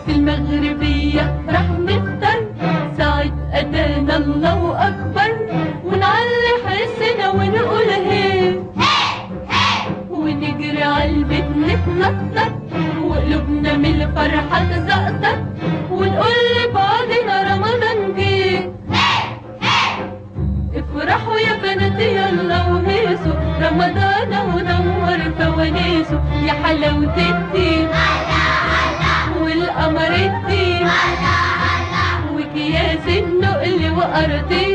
في المغربية رح نفطر ساعة أذان الله أكبر، ونعلي حسنا ونقول هي ونجري عالبيت نتنطط، وقلوبنا من الفرحة تزقطط، ونقول لبعضنا رمضان جه. افرحوا يا بنات يلا وهيصوا، رمضان ونور فوانيسه، يا حلاوة الدين والقمر الدين وكياس النقل وقرطين.